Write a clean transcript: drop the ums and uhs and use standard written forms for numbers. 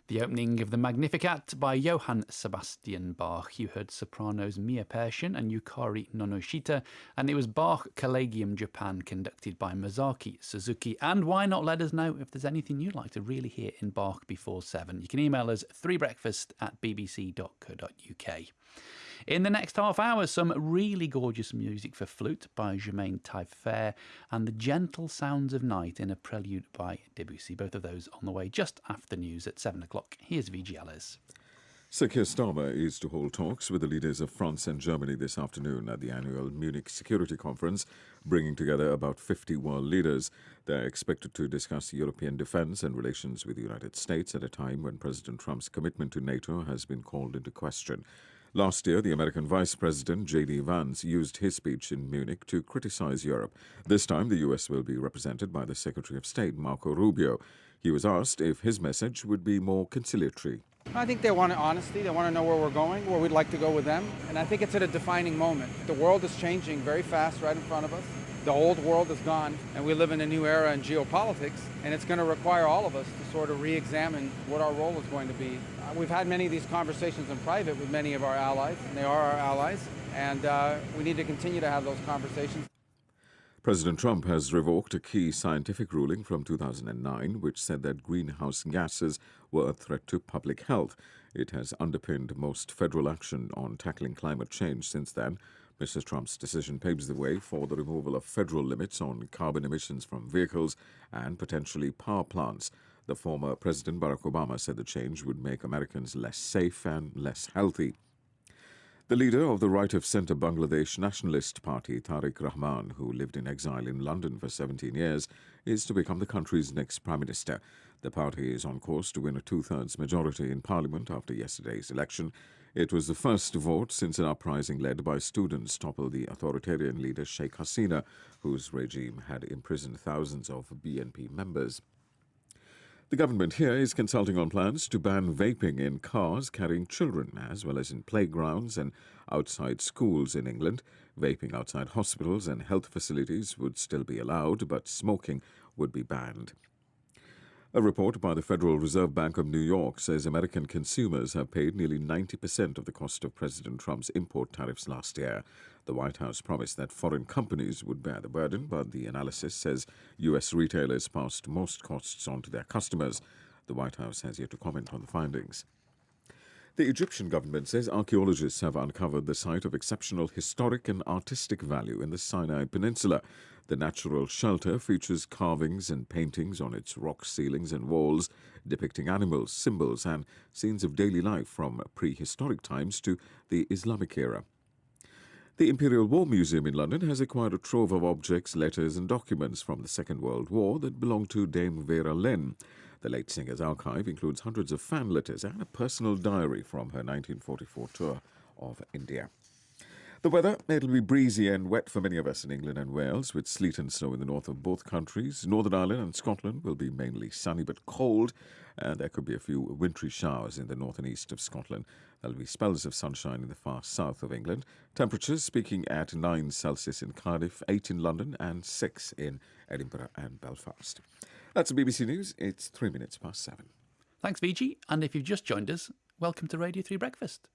The opening of the Magnificat by Johann Sebastian Bach. You heard sopranos Mia Persson and Yukari Nonoshita, and it was Bach Collegium Japan conducted by Masaki Suzuki. And why not let us know if there's anything you'd like to really hear in Bach before 7. You can email us 3breakfast@bbc.co.uk. In the next half hour, some really gorgeous music for flute by Germaine Taillefer and the gentle sounds of night in a prelude by Debussy. Both of those on the way just after news at 7 o'clock. Here's VG Ellis. Sir Keir Starmer is to hold talks with the leaders of France and Germany this afternoon at the annual Munich Security Conference, bringing together about 50 world leaders. They're expected to discuss European defense and relations with the United States at a time when President Trump's commitment to NATO has been called into question. Last year, the American Vice President J.D. Vance used his speech in Munich to criticize Europe. This time, the U.S. will be represented by the Secretary of State, Marco Rubio. He was asked if his message would be more conciliatory. I think they want honesty. They want to know where we're going, where we'd like to go with them. And I think it's at a defining moment. The world is changing very fast right in front of us. The old world is gone, and we live in a new era in geopolitics, and it's going to require all of us to sort of re-examine what our role is going to be. We've had many of these conversations in private with many of our allies, and they are our allies, and we need to continue to have those conversations. President Trump has revoked a key scientific ruling from 2009, which said that greenhouse gases were a threat to public health. It has underpinned most federal action on tackling climate change since then. Mr. Trump's decision paves the way for the removal of federal limits on carbon emissions from vehicles and potentially power plants. The former President Barack Obama said the change would make Americans less safe and less healthy. The leader of the right-of-centre Bangladesh Nationalist Party, Tariq Rahman, who lived in exile in London for 17 years, is to become the country's next prime minister. The party is on course to win a two-thirds majority in parliament after yesterday's election. It was the first vote since an uprising led by students toppled the authoritarian leader Sheikh Hasina, whose regime had imprisoned thousands of BNP members. The government here is consulting on plans to ban vaping in cars carrying children, as well as in playgrounds and outside schools in England. Vaping outside hospitals and health facilities would still be allowed, but smoking would be banned. A report by the Federal Reserve Bank of New York says American consumers have paid nearly 90% of the cost of President Trump's import tariffs last year. The White House promised that foreign companies would bear the burden, but the analysis says U.S. retailers passed most costs on to their customers. The White House has yet to comment on the findings. The Egyptian government says archaeologists have uncovered the site of exceptional historic and artistic value in the Sinai Peninsula. The natural shelter features carvings and paintings on its rock ceilings and walls depicting animals, symbols, and scenes of daily life from prehistoric times to the Islamic era. The Imperial War Museum in London has acquired a trove of objects, letters, and documents from the Second World War that belonged to Dame Vera Lynn. The late singer's archive includes hundreds of fan letters and a personal diary from her 1944 tour of India. The weather, it'll be breezy and wet for many of us in England and Wales, with sleet and snow in the north of both countries. Northern Ireland and Scotland will be mainly sunny but cold, and there could be a few wintry showers in the north and east of Scotland. There'll be spells of sunshine in the far south of England. Temperatures peaking at 9 Celsius in Cardiff, 8 in London, and 6 in Edinburgh and Belfast. That's BBC News. It's 3 minutes past 7. Thanks, VG. And if you've just joined us, welcome to Radio 3 Breakfast.